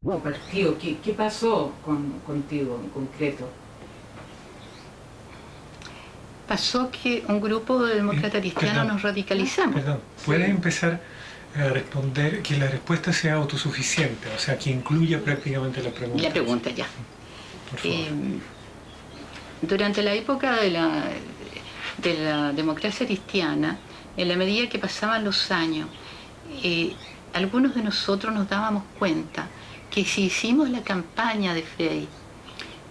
partido. ¿Qué pasó contigo en concreto? Pasó que un grupo de demócratas cristianos nos radicalizamos. Perdón, ¿puedes empezar a responder que la respuesta sea autosuficiente? O sea, que incluya prácticamente la pregunta. La pregunta ya. Por favor. Durante la época de la democracia cristiana, en la medida que pasaban los años, algunos de nosotros nos dábamos cuenta que si hicimos la campaña de Frei,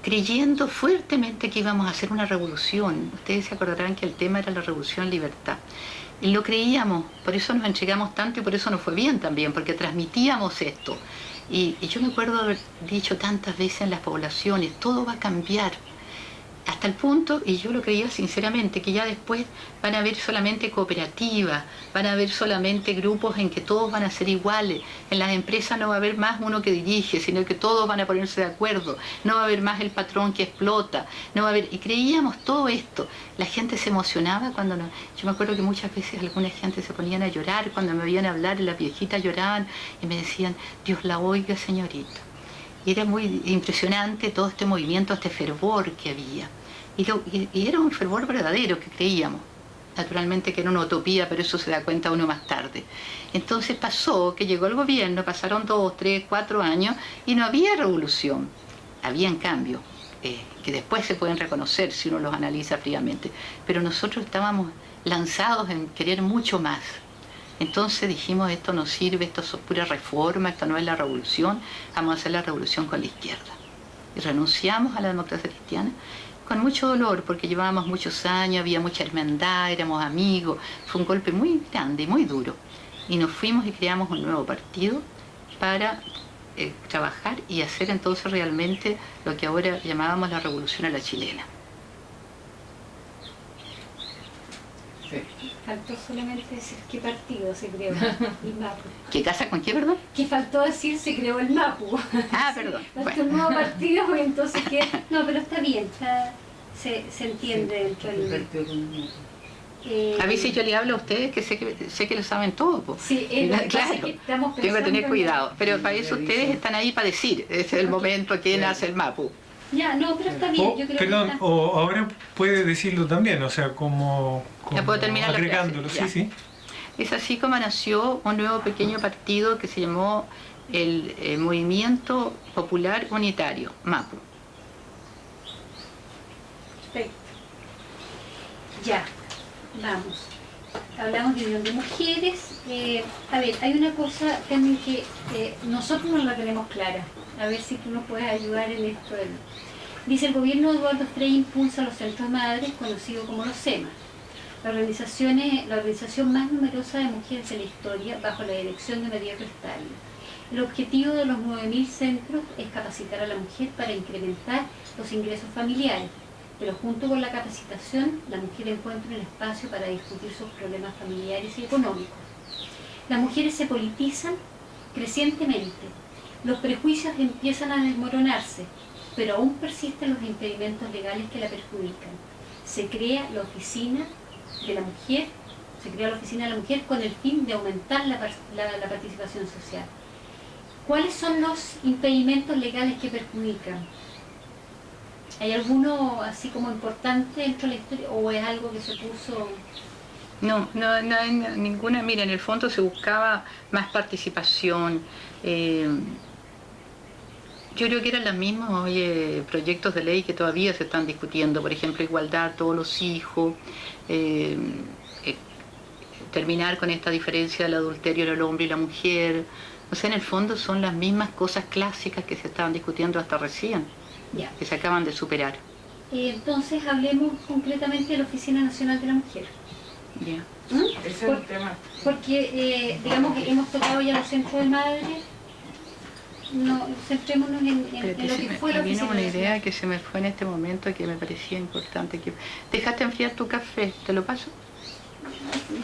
creyendo fuertemente que íbamos a hacer una revolución, ustedes se acordarán que el tema era la revolución libertad, y lo creíamos, por eso nos entregamos tanto y por eso nos fue bien también, porque transmitíamos esto. Y yo me acuerdo haber dicho tantas veces en las poblaciones, todo va a cambiar. Hasta el punto, y yo lo creía sinceramente, que ya después van a haber solamente cooperativas, van a haber solamente grupos en que todos van a ser iguales. En las empresas no va a haber más uno que dirige, sino que todos van a ponerse de acuerdo. No va a haber más el patrón que explota. No va a haber... Y creíamos todo esto. La gente se emocionaba cuando no... Yo me acuerdo que muchas veces alguna gente se ponían a llorar cuando me veían hablar, y las viejitas lloraban y me decían, Dios la oiga, señorita. Y era muy impresionante todo este movimiento, este fervor que había. Y era un fervor verdadero que creíamos. Naturalmente que era una utopía, pero eso se da cuenta uno más tarde. Entonces pasó que llegó el gobierno, pasaron 2, 3, 4 años y no había revolución. Habían cambios, que después se pueden reconocer si uno los analiza fríamente. Pero nosotros estábamos lanzados en querer mucho más. Entonces dijimos, esto no sirve, esto es pura reforma, esto no es la revolución, vamos a hacer la revolución con la izquierda. Y renunciamos a la democracia cristiana con mucho dolor, porque llevábamos muchos años, había mucha hermandad, éramos amigos, fue un golpe muy grande y muy duro. Y nos fuimos y creamos un nuevo partido para trabajar y hacer entonces realmente lo que ahora llamábamos la revolución a la chilena. Faltó solamente decir qué partido se creó, el MAPU. ¿Qué casa con qué, perdón? Que faltó decir se creó el MAPU. Ah, perdón. Faltó un nuevo partido, pues entonces que... No, pero está bien, se entiende dentro del... A veces yo le hablo a ustedes que sé que lo saben todo, pues. Sí, claro, que estamos tengo que tener en... cuidado, pero para eso ustedes están ahí para decir, es el momento que nace el MAPU. Ya, no, pero está bien, yo creo perdón, que está... o ahora puede decirlo también, o sea, como Ya puedo terminar agregándolo, la frase, sí, sí. Es así como nació un nuevo pequeño partido que se llamó el Movimiento Popular Unitario, MAPU. Perfecto. Ya, vamos. Hablamos de unión de mujeres. A ver, hay una cosa también que nosotros no la tenemos clara. A ver si tú nos puedes ayudar en esto. Dice, el gobierno de Eduardo Frei impulsa los centros madres, conocidos como los SEMA. La organización más numerosa de mujeres en la historia, bajo la dirección de María Crestales. El objetivo de los 9.000 centros es capacitar a la mujer para incrementar los ingresos familiares, pero junto con la capacitación, la mujer encuentra un espacio para discutir sus problemas familiares y económicos. Las mujeres se politizan crecientemente, los prejuicios empiezan a desmoronarse, pero aún persisten los impedimentos legales que la perjudican. Se crea la oficina de la mujer, con el fin de aumentar la participación social. ¿Cuáles son los impedimentos legales que perjudican? ¿Hay alguno así como importante dentro de la historia o es algo que se puso...? No hay ninguna. Mira, en el fondo se buscaba más participación. Yo creo que eran los mismos proyectos de ley que todavía se están discutiendo, por ejemplo, igualdad, todos los hijos, terminar con esta diferencia del adulterio del hombre y la mujer. O sea, en el fondo son las mismas cosas clásicas que se estaban discutiendo hasta recién, Ya. que se acaban de superar. Entonces hablemos concretamente de la Oficina Nacional de la Mujer. Yeah. Ese es el tema. Porque, digamos que hemos tocado ya los centros de madre, no, centrémonos en lo que fue la Me vino Oficina una idea Nacional. que se me fue en este momento que me parecía importante. ¿Dejaste enfriar tu café? ¿Te lo paso?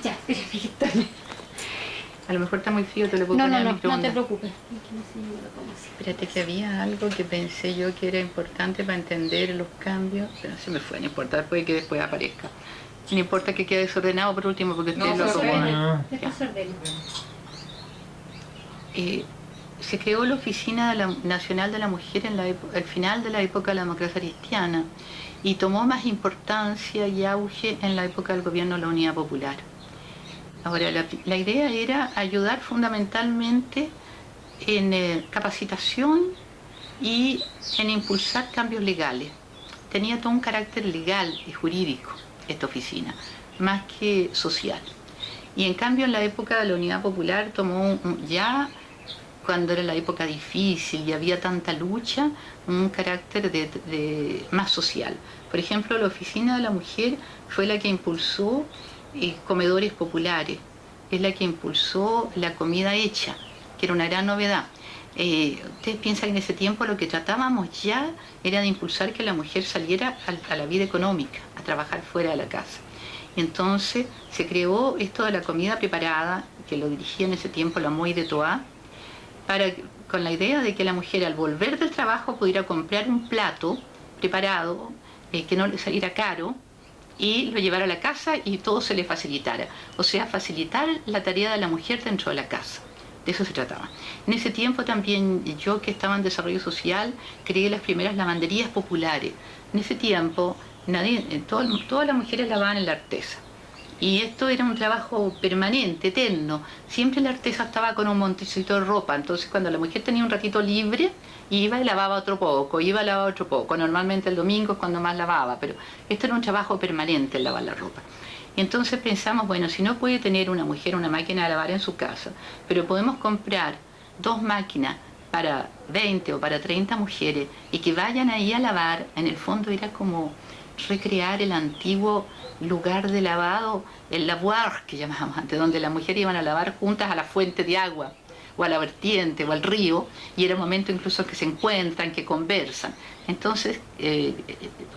Ya, espérame. A lo mejor está muy frío, te lo puedo poner al No microondas. te preocupes. No lo pongo así. Espérate, que había algo que pensé yo que era importante para entender los cambios, pero se me fue, no importa, puede que después aparezca. No importa que quede desordenado por último, porque ustedes lo acomodan. Después ordeno. se creó la Oficina Nacional de la Mujer al final de la época de la democracia cristiana y tomó más importancia y auge en la época del gobierno de la Unidad Popular. Ahora, la idea era ayudar fundamentalmente en capacitación y en impulsar cambios legales. Tenía todo un carácter legal y jurídico esta oficina, más que social. Y en cambio en la época de la Unidad Popular tomó ya, cuando era la época difícil y había tanta lucha, un carácter más social. Por ejemplo, la Oficina de la Mujer fue la que impulsó comedores populares, es la que impulsó la comida hecha, que era una gran novedad. Ustedes piensan que en ese tiempo lo que tratábamos ya era de impulsar que la mujer saliera a la vida económica, a trabajar fuera de la casa. Y entonces se creó esto de la comida preparada, que lo dirigía en ese tiempo la Moy de Toa, con la idea de que la mujer al volver del trabajo pudiera comprar un plato preparado, que no le saliera caro, y lo llevara a la casa y todo se le facilitara. O sea, facilitar la tarea de la mujer dentro de la casa. De eso se trataba. En ese tiempo también yo, que estaba en desarrollo social, creé las primeras lavanderías populares. En ese tiempo todas las mujeres lavaban en la artesa. Y esto era un trabajo permanente, eterno. Siempre la artesa estaba con un montecito de ropa. Entonces cuando la mujer tenía un ratito libre, iba y lavaba otro poco, iba a lavar otro poco. Normalmente el domingo es cuando más lavaba, pero esto era un trabajo permanente, el lavar la ropa. Y entonces pensamos, bueno, si no puede tener una mujer una máquina de lavar en su casa, pero podemos comprar 2 máquinas para 20 o para 30 mujeres y que vayan ahí a lavar, en el fondo era como recrear el antiguo lugar de lavado, el lavoir que llamábamos antes, donde las mujeres iban a lavar juntas a la fuente de agua, o a la vertiente, o al río, y era un momento incluso que se encuentran, que conversan. Entonces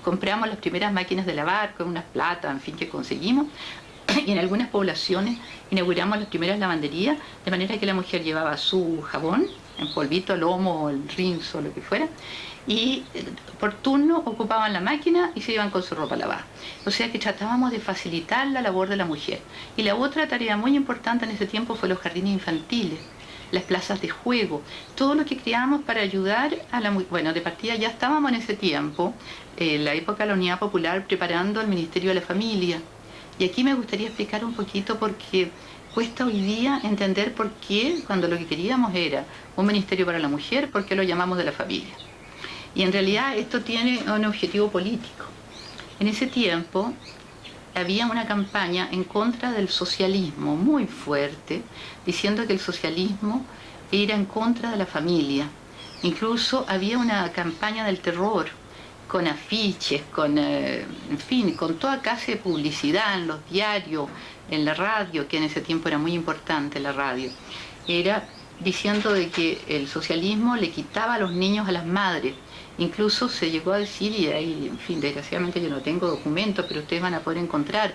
compramos las primeras máquinas de lavar con unas plata, en fin, que conseguimos, y en algunas poblaciones inauguramos las primeras lavanderías, de manera que la mujer llevaba su jabón en polvito, lomo, el rinzo, lo que fuera, y por turno ocupaban la máquina y se iban con su ropa lavada. O sea que tratábamos de facilitar la labor de la mujer. Y la otra tarea muy importante en ese tiempo fue los jardines infantiles, las plazas de juego, todo lo que creamos para ayudar a la mujer. Bueno, de partida ya estábamos en ese tiempo, en la época de la Unidad Popular, preparando el Ministerio de la Familia. Y aquí me gustaría explicar un poquito porque cuesta hoy día entender por qué, cuando lo que queríamos era un ministerio para la mujer, por qué lo llamamos de la familia. Y en realidad esto tiene un objetivo político. En ese tiempo había una campaña en contra del socialismo muy fuerte, diciendo que el socialismo era en contra de la familia. Incluso había una campaña del terror, con afiches, en fin, con toda clase de publicidad en los diarios, en la radio, que en ese tiempo era muy importante la radio. Era diciendo de que el socialismo le quitaba a los niños a las madres. Incluso se llegó a decir, y ahí, en fin, desgraciadamente yo no tengo documentos, pero ustedes van a poder encontrar,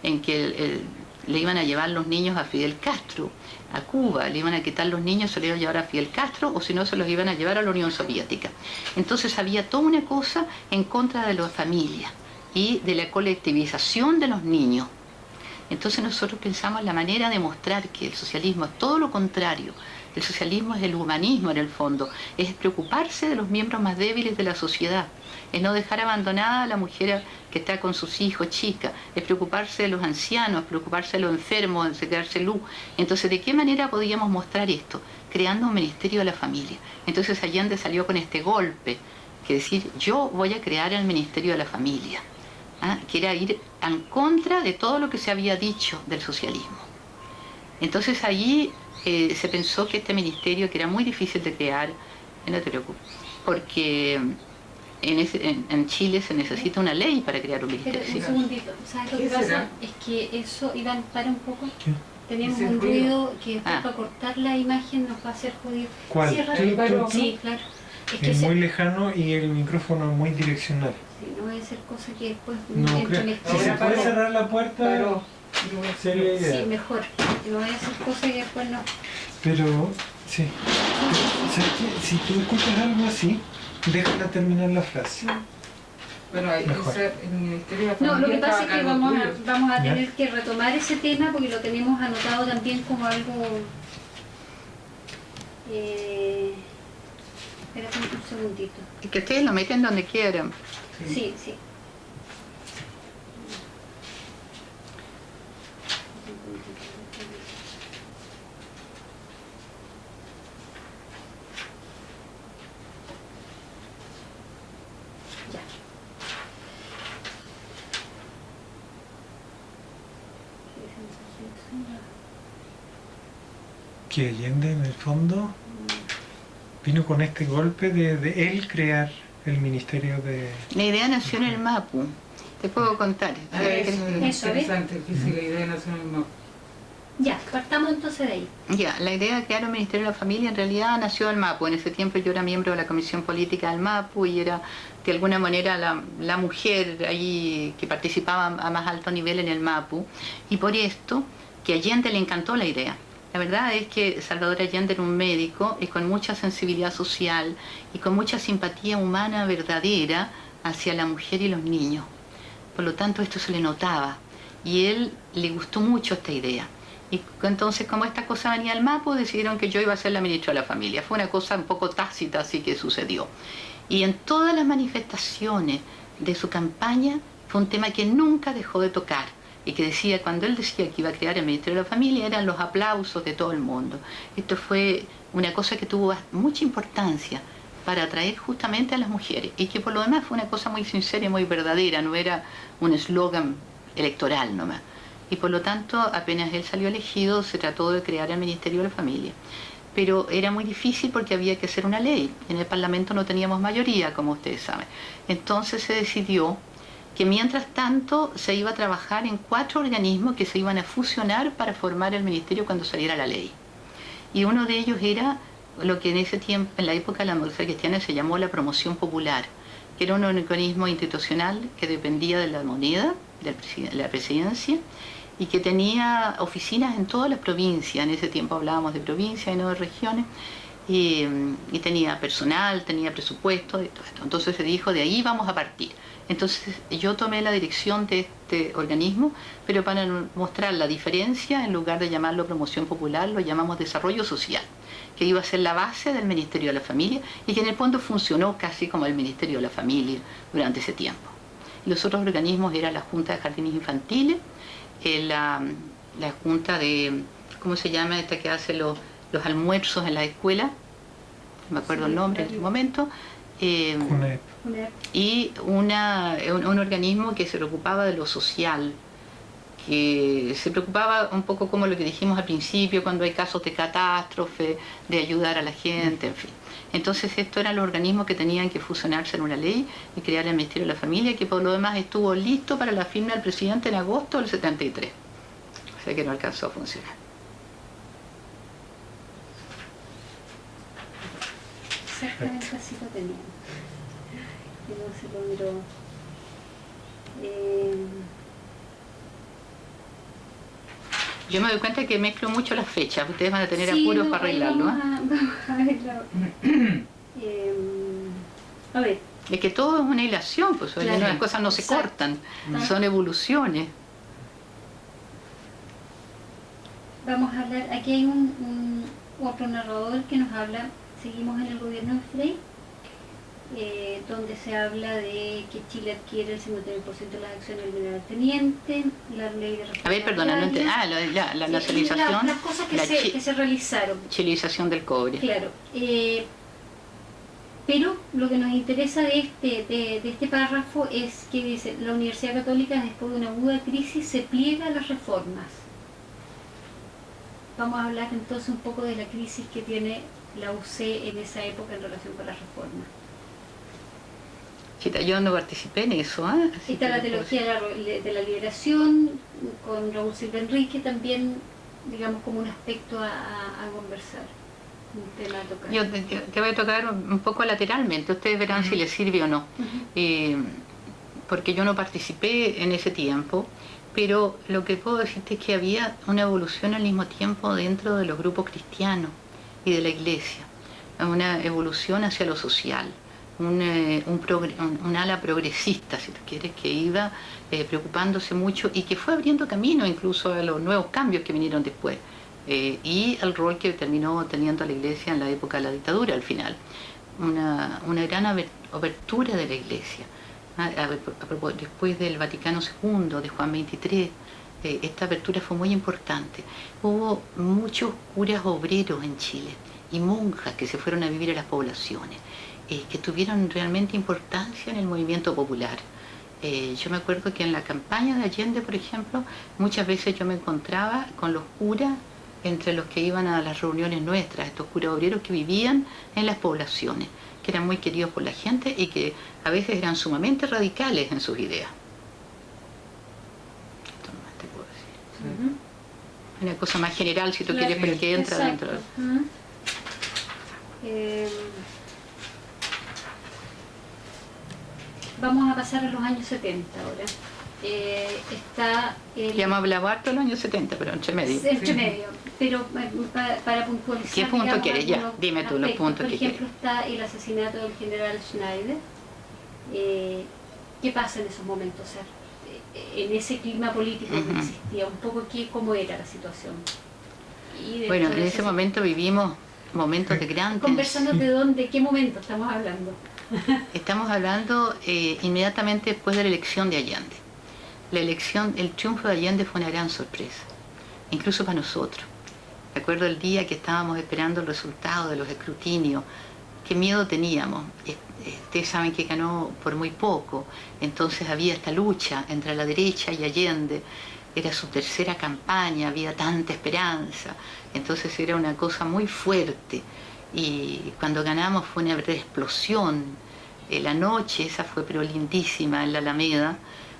en que le iban a llevar los niños a Fidel Castro, a Cuba, le iban a quitar los niños, se los iban a llevar a Fidel Castro, o si no, se los iban a llevar a la Unión Soviética. Entonces había toda una cosa en contra de la familia y de la colectivización de los niños. Entonces nosotros pensamos la manera de mostrar que el socialismo es todo lo contrario. El socialismo es el humanismo en el fondo, es preocuparse de los miembros más débiles de la sociedad, es no dejar abandonada a la mujer que está con sus hijos chicas, es preocuparse de los ancianos, preocuparse de los enfermos, de quedarse luz. Entonces, ¿de qué manera podíamos mostrar esto? Creando un ministerio de la familia. Entonces Allende salió con este golpe, que decir, yo voy a crear el ministerio de la familia, que era ir en contra de todo lo que se había dicho del socialismo. Entonces allí se pensó que este ministerio, que era muy difícil de crear, no te preocupes, porque en Chile se necesita una ley para crear un ministerio. Pero un segundito, ¿sabes lo que pasa? Es que eso, Iván, para un poco. ¿Qué? Tenemos un ruido que para cortar la imagen nos va a hacer jodido. ¿Cuál? Sí, claro. Es muy lejano y el micrófono muy direccional. Sí, no voy a hacer cosas que después No creo. Si se puede cerrar la puerta, sería ideal. Sí, mejor. No voy a hacer cosas que después no. Pero, sí. ¿Sabes qué? Si tú escuchas algo así, déjala terminar la frase. Bueno, el Ministerio de la Familia. No, lo que pasa es que vamos a ¿Ya? tener que retomar ese tema porque lo tenemos anotado también como algo Espérate un segundito. Y que ustedes lo meten donde quieran. Sí, sí. Ya. Que Allende en el fondo vino con este golpe de él crear el ministerio de... La idea nació en el Mapu. Te puedo contar. Eso es Eso, interesante, que si la idea nacional no. Ya, partamos entonces de ahí. Ya, la idea de crear un Ministerio de la Familia en realidad nació del Mapu. En ese tiempo yo era miembro de la Comisión Política del Mapu y era de alguna manera la mujer allí que participaba a más alto nivel en el Mapu. Y por esto, que a Allende le encantó la idea. La verdad es que Salvador Allende era un médico y con mucha sensibilidad social y con mucha simpatía humana verdadera hacia la mujer y los niños. Por lo tanto, esto se le notaba y él le gustó mucho esta idea. Y entonces, como esta cosa venía al Mapu, decidieron que yo iba a ser la ministra de la Familia. Fue una cosa un poco tácita, así que sucedió. Y en todas las manifestaciones de su campaña fue un tema que nunca dejó de tocar. Y que decía, cuando él decía que iba a crear el Ministerio de la Familia, eran los aplausos de todo el mundo. Esto fue una cosa que tuvo mucha importancia para atraer justamente a las mujeres. Y que por lo demás fue una cosa muy sincera y muy verdadera, no era un eslogan electoral nomás. Y por lo tanto, apenas él salió elegido, se trató de crear el Ministerio de la Familia. Pero era muy difícil porque había que hacer una ley. En el Parlamento no teníamos mayoría, como ustedes saben. Entonces se decidió que mientras tanto se iba a trabajar en 4 organismos que se iban a fusionar para formar el ministerio cuando saliera la ley. Y uno de ellos era lo que en ese tiempo, en la época de la democracia cristiana, se llamó la promoción popular, que era un organismo institucional que dependía de la moneda, de la presidencia, y que tenía oficinas en todas las provincias. En ese tiempo hablábamos de provincias y no de regiones, y tenía personal, tenía presupuesto y todo esto. Entonces se dijo, de ahí vamos a partir. Entonces yo tomé la dirección de este organismo, pero para mostrar la diferencia, en lugar de llamarlo promoción popular, lo llamamos desarrollo social, que iba a ser la base del Ministerio de la Familia y que en el fondo funcionó casi como el Ministerio de la Familia durante ese tiempo. Los otros organismos eran la Junta de Jardines Infantiles, la Junta de, ¿cómo se llama esta que hace los almuerzos en la escuela? No me acuerdo el nombre en este momento. Y un organismo que se preocupaba de lo social, que se preocupaba un poco como lo que dijimos al principio, cuando hay casos de catástrofe, de ayudar a la gente, en fin. Entonces estos eran los organismos que tenían que fusionarse en una ley y crear el Ministerio de la Familia, que por lo demás estuvo listo para la firma del presidente en agosto del 73. O sea que no alcanzó a funcionar. Exactamente así lo teníamos. Y no se logró. Yo me doy cuenta que mezclo mucho las fechas. Ustedes van a tener Sí, apuros no, para arreglarlo. Vamos a arreglarlo. A ver. Es que todo es una hilación, pues Claro. las cosas no se Exacto. cortan, Exacto. son evoluciones. Vamos a hablar, aquí hay otro narrador que nos habla, seguimos en el gobierno de Frei, donde se habla de que Chile adquiere el 59% de las acciones del mineral teniente, la ley de A ver, perdona, no entiendo. La Sí, nacionalización, las cosas que, la que se realizaron. chilización del cobre. Claro. Pero lo que nos interesa de este párrafo es que dice, la Universidad Católica después de una aguda crisis se pliega a las reformas. Vamos a hablar entonces un poco de la crisis que tiene la UC en esa época en relación con las reformas. Chita, yo no participé en eso. Así Está que la no puedo teología de la liberación, con Raúl Silva Enrique también, digamos, como un aspecto a conversar, un tema a tocar. Yo te voy a tocar un poco lateralmente, ustedes verán si les sirve o no. Porque yo no participé en ese tiempo, pero lo que puedo decirte es que había una evolución al mismo tiempo dentro de los grupos cristianos y de la iglesia, una evolución hacia lo social, un ala progresista, si tú quieres, que iba preocupándose mucho y que fue abriendo camino incluso a los nuevos cambios que vinieron después y al rol que terminó teniendo la iglesia en la época de la dictadura al final. una gran apertura de la Iglesia. Después del Vaticano II, de Juan XXIII, esta apertura fue muy importante. Hubo muchos curas obreros en Chile y monjas que se fueron a vivir a las poblaciones, que tuvieron realmente importancia en el movimiento popular. Yo me acuerdo que en la campaña de Allende, por ejemplo, muchas veces yo me encontraba con los curas entre los que iban a las reuniones nuestras, estos curas obreros que vivían en las poblaciones, que eran muy queridos por la gente y que a veces eran sumamente radicales en sus ideas. Esto nomás te puedo decir. Una cosa más general, si tú quieres, pero que entra exacto. dentro. Vamos a pasar a los años 70 ahora. Está el... Ya hemos hablado harto de los años 70, pero entre medio. Entre medio, pero para puntualizar... ¿Qué punto digamos, quieres? Ya, algunos dime tú los aspectos. puntos que Por ejemplo, está el asesinato del general Schneider. ¿Qué pasa en esos momentos? O sea, en ese clima político que existía, un poco cómo era la situación. Bueno, en ese momento vivimos momentos de gran tensión. Conversanos de qué momento estamos hablando. Estamos hablando inmediatamente después de la elección de Allende. El triunfo de Allende fue una gran sorpresa, incluso para nosotros. Recuerdo el día que estábamos esperando el resultado de los escrutinios, qué miedo teníamos. Ustedes saben que ganó por muy poco, entonces había esta lucha entre la derecha y Allende, era su tercera campaña, había tanta esperanza, entonces era una cosa muy fuerte. Y cuando ganamos fue una verdadera explosión. La noche esa fue pero lindísima en la Alameda,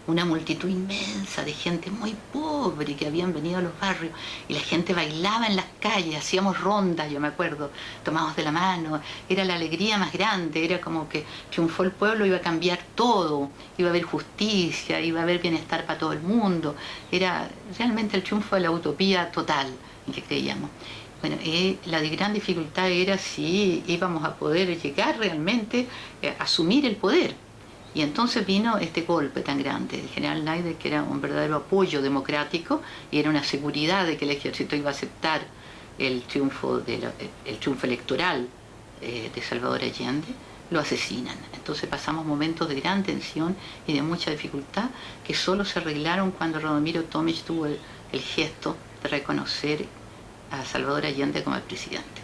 una multitud inmensa de gente muy pobre que habían venido a los barrios y la gente bailaba en las calles, hacíamos rondas, yo me acuerdo, tomados de la mano, era la alegría más grande, era como que triunfó el pueblo, iba a cambiar todo, iba a haber justicia, iba a haber bienestar para todo el mundo, era realmente el triunfo de la utopía total en que creíamos. Bueno, la gran dificultad era si íbamos a poder llegar realmente a asumir el poder. Y entonces vino este golpe tan grande del general Schneider, que era un verdadero apoyo democrático y era una seguridad de que el ejército iba a aceptar el triunfo electoral de Salvador Allende. Lo asesinan. Entonces pasamos momentos de gran tensión y de mucha dificultad que solo se arreglaron cuando Radomiro Tomic tuvo el gesto de reconocer a Salvador Allende como el presidente.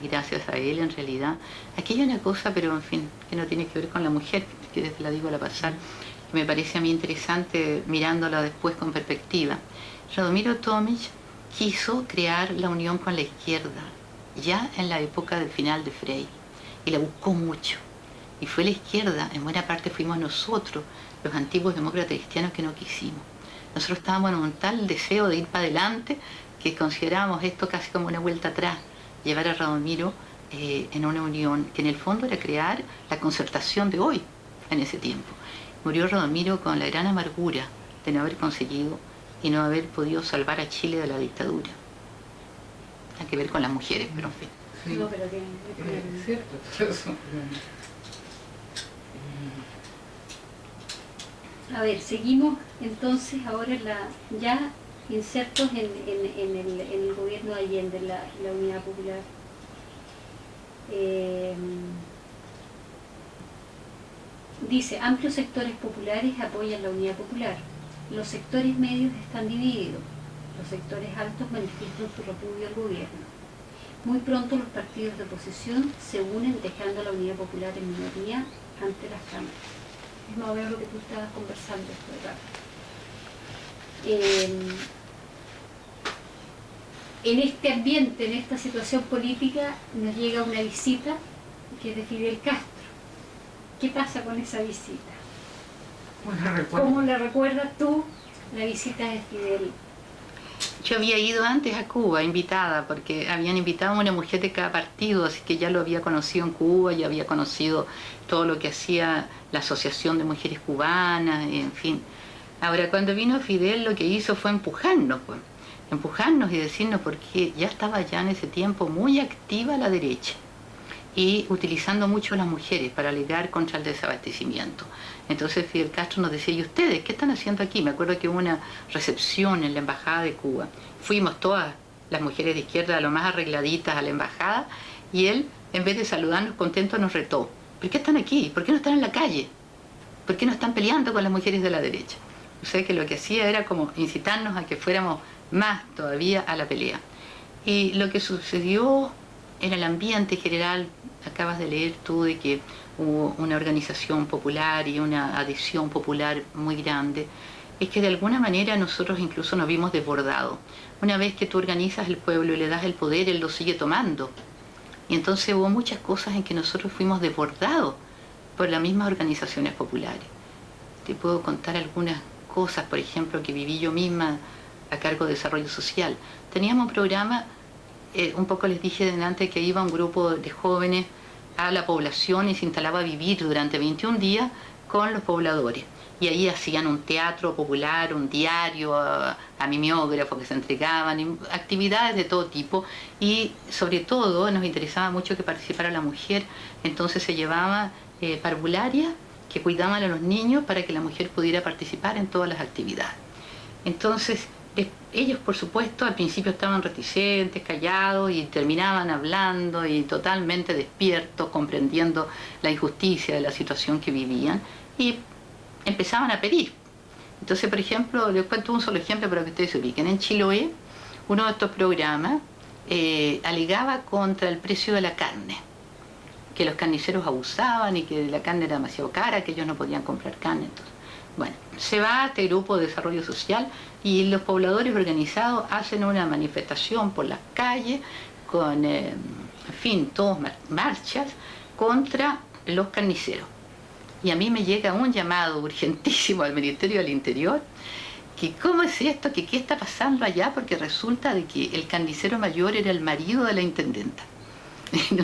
Y gracias a él, en realidad, aquí hay una cosa, pero en fin, que no tiene que ver con la mujer, que desde la digo a la pasar, que me parece a mí interesante mirándola después con perspectiva. Radomiro Tomic quiso crear la unión con la izquierda, ya en la época del final de Frei, y la buscó mucho. Y fue la izquierda, en buena parte fuimos nosotros, los antiguos demócratas cristianos, que no quisimos. Nosotros estábamos en un tal deseo de ir para adelante que considerábamos esto casi como una vuelta atrás, llevar a Radomiro en una unión que en el fondo era crear la concertación de hoy, en ese tiempo. Murió Radomiro con la gran amargura de no haber conseguido y no haber podido salvar a Chile de la dictadura. Hay que ver con las mujeres, pero en fin. Sí. No, pero Es cierto, eso. A ver, seguimos entonces ahora ya insertos en el gobierno de Allende, la Unidad Popular. Dice, amplios sectores populares apoyan la Unidad Popular. Los sectores medios están divididos. Los sectores altos manifiestan su repudio al gobierno. Muy pronto los partidos de oposición se unen dejando a la Unidad Popular en minoría ante las cámaras. Es más o menos lo que tú estabas conversando esto de rato. En este ambiente, en esta situación política, nos llega una visita que es de Fidel Castro. ¿Qué pasa con esa visita? ¿Cómo la recuerdas tú, la visita de Fidel? Yo había ido antes a Cuba, invitada, porque habían invitado a una mujer de cada partido, así que ya lo había conocido en Cuba, ya había conocido todo lo que hacía la Asociación de Mujeres Cubanas, en fin. Ahora, cuando vino Fidel, lo que hizo fue empujarnos y decirnos, porque ya estaba ya en ese tiempo muy activa la derecha y utilizando mucho a las mujeres para alegar contra el desabastecimiento. Entonces Fidel Castro nos decía, ¿y ustedes qué están haciendo aquí? Me acuerdo que hubo una recepción en la Embajada de Cuba. Fuimos todas las mujeres de izquierda, lo más arregladitas, a la embajada, y él en vez de saludarnos contentos, nos retó. ¿Por qué están aquí? ¿Por qué no están en la calle? ¿Por qué no están peleando con las mujeres de la derecha? O sea que lo que hacía era como incitarnos a que fuéramos más todavía a la pelea. Y lo que sucedió en el ambiente general, acabas de leer tú de que hubo una organización popular y una adhesión popular muy grande, es que de alguna manera nosotros incluso nos vimos desbordados. Una vez que tú organizas el pueblo y le das el poder, él lo sigue tomando. Y entonces hubo muchas cosas en que nosotros fuimos desbordados por las mismas organizaciones populares. Te puedo contar algunas cosas, por ejemplo, que viví yo misma a cargo de desarrollo social. Teníamos un programa, un poco les dije delante que iba un grupo de jóvenes a la población y se instalaba a vivir durante 21 días con los pobladores. Y ahí hacían un teatro popular, un diario, a mimeógrafos que se entregaban, actividades de todo tipo. Y sobre todo nos interesaba mucho que participara la mujer, entonces se llevaba parvularias que cuidaban a los niños para que la mujer pudiera participar en todas las actividades. Entonces, ellos por supuesto al principio estaban reticentes, callados y terminaban hablando y totalmente despiertos, comprendiendo la injusticia de la situación que vivían y empezaban a pedir. Entonces, por ejemplo, les cuento un solo ejemplo para que ustedes se ubiquen. En Chiloé, uno de estos programas alegaba contra el precio de la carne, que los carniceros abusaban y que la carne era demasiado cara, que ellos no podían comprar carne. Entonces, bueno, se va a este grupo de desarrollo social y los pobladores organizados hacen una manifestación por las calles con, en fin, todas marchas contra los carniceros. Y a mí me llega un llamado urgentísimo al Ministerio del Interior, que cómo es esto, que qué está pasando allá, porque resulta de que el carnicero mayor era el marido de la intendenta,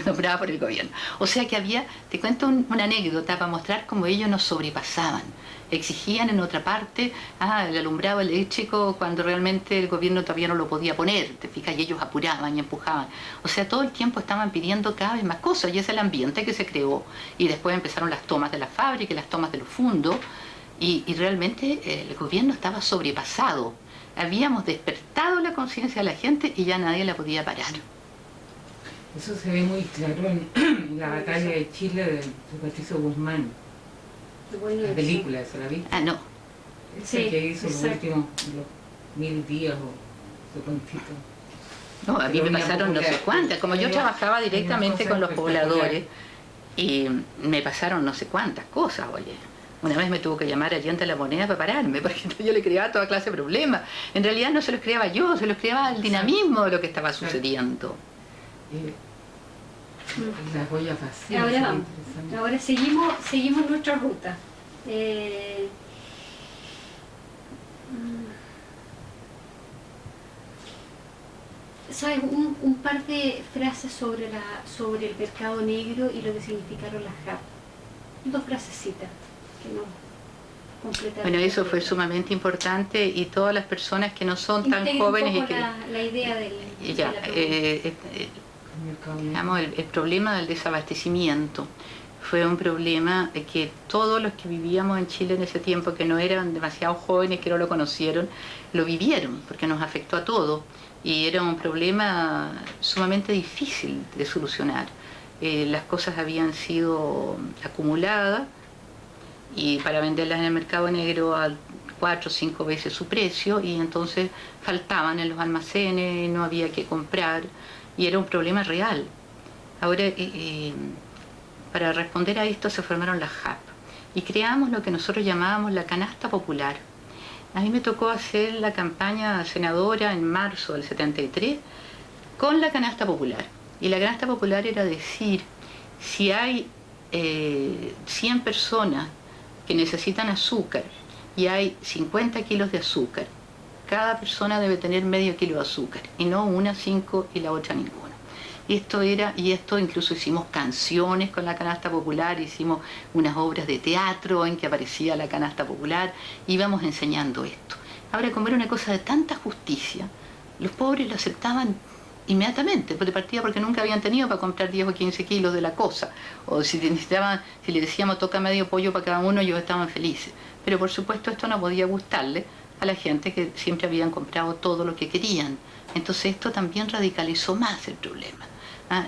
nombrada por el gobierno. O sea que había, te cuento una anécdota para mostrar cómo ellos nos sobrepasaban. Exigían en otra parte el alumbrado eléctrico cuando realmente el gobierno todavía no lo podía poner, te fijas, y ellos apuraban y empujaban. O sea, todo el tiempo estaban pidiendo cada vez más cosas y es el ambiente que se creó. Y después empezaron las tomas de la fábrica y las tomas de los fundos y realmente el gobierno estaba sobrepasado. Habíamos despertado la conciencia de la gente y ya nadie la podía parar. Eso se ve muy claro en la batalla de Chile de Patricio Guzmán. La película, ¿se la viste? Ah, no. Esa Sí, que hizo los exacto. últimos 1000 días o su cuantito. No, a mí me pasaron no sé cuántas. Como yo trabajaba directamente con los pobladores y me pasaron no sé cuántas cosas, oye. Una vez me tuvo que llamar Allende La Moneda para pararme, porque yo le creaba toda clase de problemas. En realidad no se los creaba yo, se los creaba el dinamismo de lo que estaba sucediendo. Las ollas vacías. Ahora vamos. Ahora seguimos nuestra ruta. ¿Sabes? Un par de frases sobre el mercado negro y lo que significaron las JAP. Dos frasecitas que no completaron. Bueno, eso fue sumamente importante y todas las personas que no son tan Integra jóvenes un y poco que... la idea de Ya, la pregunta. digamos, el problema del desabastecimiento fue un problema que todos los que vivíamos en Chile en ese tiempo, que no eran demasiado jóvenes, que no lo conocieron, lo vivieron, porque nos afectó a todos. Y era un problema sumamente difícil de solucionar. Las cosas habían sido acumuladas y para venderlas en el mercado negro a 4 o 5 veces su precio, y entonces faltaban en los almacenes, no había que comprar, y era un problema real. Ahora, para responder a esto se formaron las JAP y creamos lo que nosotros llamábamos la canasta popular. A mí me tocó hacer la campaña senadora en marzo del 73 con la canasta popular. Y la canasta popular era decir, si hay 100 personas que necesitan azúcar y hay 50 kilos de azúcar, cada persona debe tener medio kilo de azúcar, y no una 5 y la otra ninguna. Y esto incluso hicimos canciones con la canasta popular, hicimos unas obras de teatro en que aparecía la canasta popular, íbamos enseñando esto. Ahora, como era una cosa de tanta justicia, los pobres lo aceptaban inmediatamente, de partida, porque nunca habían tenido para comprar 10 o 15 kilos de la cosa, o si necesitaban, si le decíamos toca medio pollo para cada uno, ellos estaban felices. Pero por supuesto esto no podía gustarle a la gente que siempre habían comprado todo lo que querían. Entonces esto también radicalizó más el problema.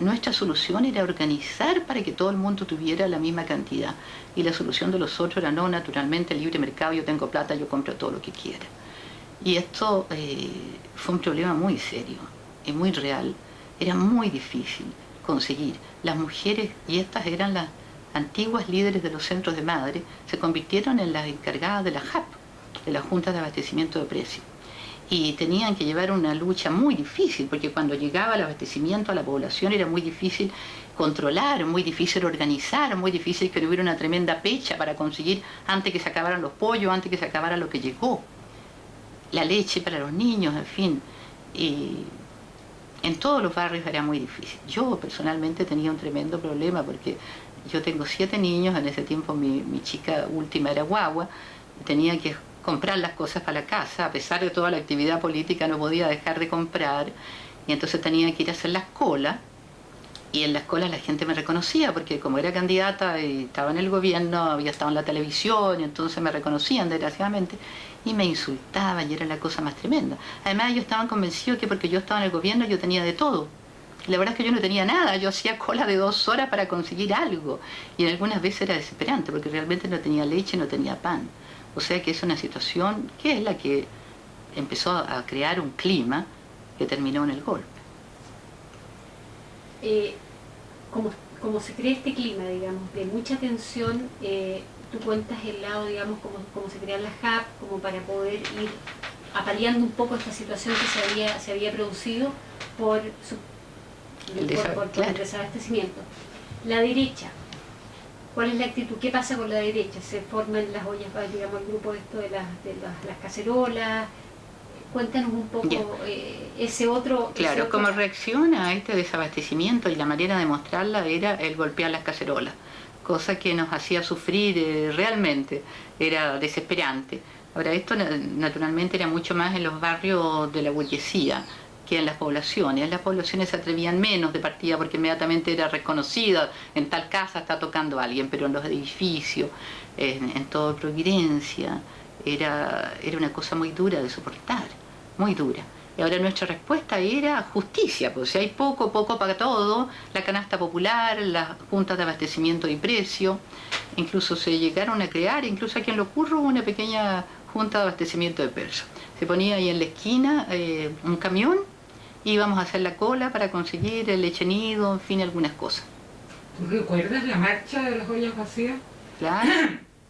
Nuestra solución era organizar para que todo el mundo tuviera la misma cantidad. Y la solución de los otros era, no, naturalmente, el libre mercado, yo tengo plata, yo compro todo lo que quiera. Y esto fue un problema muy serio y muy real. Era muy difícil conseguir. Las mujeres, y estas eran las antiguas líderes de los centros de madre, se convirtieron en las encargadas de la JAP, de la Junta de Abastecimiento de Precios. Y tenían que llevar una lucha muy difícil, porque cuando llegaba el abastecimiento a la población era muy difícil controlar, muy difícil organizar, muy difícil que no hubiera una tremenda pecha para conseguir antes que se acabaran los pollos, antes que se acabara lo que llegó. La leche para los niños, en fin. Y en todos los barrios era muy difícil. Yo personalmente tenía un tremendo problema porque yo tengo 7 niños, en ese tiempo mi chica última era guagua, tenía que comprar las cosas para la casa, a pesar de toda la actividad política no podía dejar de comprar, y entonces tenía que ir a hacer las colas, y en las colas la gente me reconocía, porque como era candidata y estaba en el gobierno, había estado en la televisión, y entonces me reconocían desgraciadamente, y me insultaban, y era la cosa más tremenda. Además ellos estaban convencidos que porque yo estaba en el gobierno yo tenía de todo. La verdad es que yo no tenía nada, yo hacía cola de 2 horas para conseguir algo, y algunas veces era desesperante, porque realmente no tenía leche, no tenía pan. O sea que es una situación que es la que empezó a crear un clima que terminó en el golpe. Como se crea este clima, digamos, de mucha tensión, tú cuentas el lado, digamos, como se crean las JAP, como para poder ir apaleando un poco esta situación que se había producido por el desabastecimiento. La derecha, ¿cuál es la actitud? ¿Qué pasa con la derecha? ¿Se forman las ollas, digamos, el grupo esto de las cacerolas? Cuéntanos un poco ese otro... Claro, como reacción a este desabastecimiento y la manera de mostrarla era el golpear las cacerolas, cosa que nos hacía sufrir realmente, era desesperante. Ahora, esto naturalmente era mucho más en los barrios de la burguesía que en las poblaciones. En las poblaciones se atrevían menos de partida porque inmediatamente era reconocida, en tal casa está tocando a alguien, pero en los edificios, en toda Providencia, era una cosa muy dura de soportar, muy dura. Y ahora nuestra respuesta era justicia, pues si hay poco para todo, la canasta popular, las juntas de abastecimiento y precio, incluso se llegaron a crear, incluso aquí en Lo Curro hubo una pequeña junta de abastecimiento de precios. Se ponía ahí en la esquina un camión, íbamos a hacer la cola para conseguir el leche nido, en fin, algunas cosas. ¿Tú recuerdas la marcha de las ollas vacías? Claro.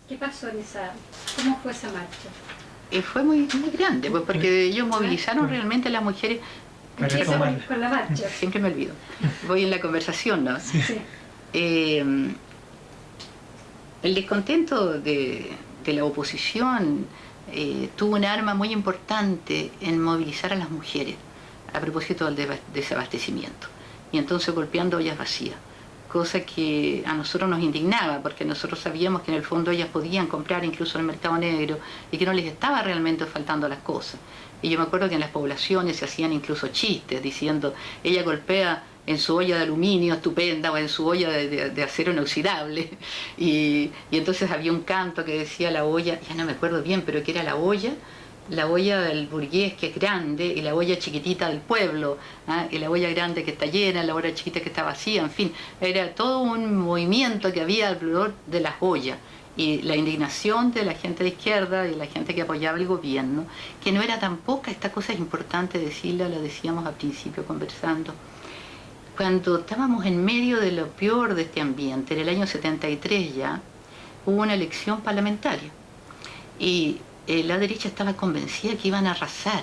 ¿Qué pasó en esa? ¿Cómo fue esa marcha? Fue muy grande, pues, porque ellos movilizaron realmente a las mujeres. Empieza con la marcha. Siempre me olvido. Voy en la conversación, ¿no? Sí. El descontento de la oposición tuvo un arma muy importante en movilizar a las mujeres a propósito del desabastecimiento. Y entonces golpeando ollas vacías. Cosa que a nosotros nos indignaba, porque nosotros sabíamos que en el fondo ellas podían comprar incluso en el mercado negro y que no les estaba realmente faltando las cosas. Y yo me acuerdo que en las poblaciones se hacían incluso chistes diciendo, ella golpea en su olla de aluminio estupenda o en su olla de acero inoxidable. Y entonces había un canto que decía la olla, ya no me acuerdo bien, pero que era la olla del burgués que es grande y la olla chiquitita del pueblo, y la olla grande que está llena, la olla chiquita que está vacía, en fin, era todo un movimiento que había alrededor de las ollas y la indignación de la gente de izquierda y la gente que apoyaba el gobierno, que no era tan poca. Esta cosa es importante decirla, la decíamos al principio conversando. Cuando estábamos en medio de lo peor de este ambiente, en el año 73 ya, hubo una elección parlamentaria y la derecha estaba convencida que iban a arrasar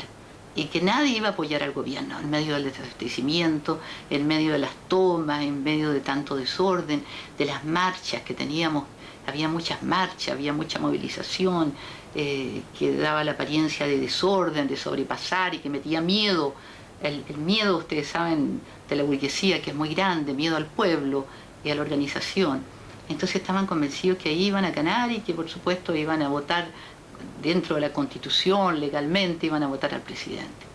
y que nadie iba a apoyar al gobierno en medio del desabastecimiento, en medio de las tomas, en medio de tanto desorden, de las marchas que teníamos. Había muchas marchas, había mucha movilización que daba la apariencia de desorden, de sobrepasar y que metía miedo. El miedo, ustedes saben, de la burguesía, que es muy grande, miedo al pueblo y a la organización. Entonces estaban convencidos que ahí iban a ganar y que por supuesto iban a votar dentro de la Constitución, legalmente, iban a votar al presidente.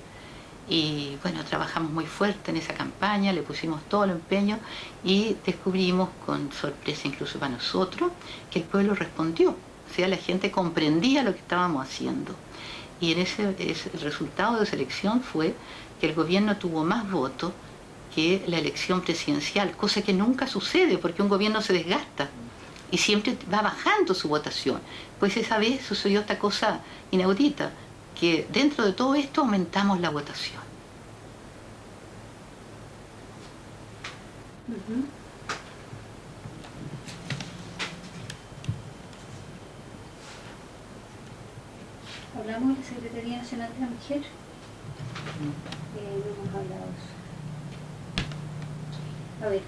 Y bueno, trabajamos muy fuerte en esa campaña, le pusimos todo el empeño y descubrimos, con sorpresa incluso para nosotros, que el pueblo respondió. O sea, la gente comprendía lo que estábamos haciendo. Y el resultado de esa elección fue que el gobierno tuvo más votos que la elección presidencial, cosa que nunca sucede porque un gobierno se desgasta y siempre va bajando su votación. Pues esa vez sucedió esta cosa inaudita, que dentro de todo esto aumentamos la votación. ¿Hablamos de la Secretaría Nacional de la Mujer? No hemos hablado de eso. A ver,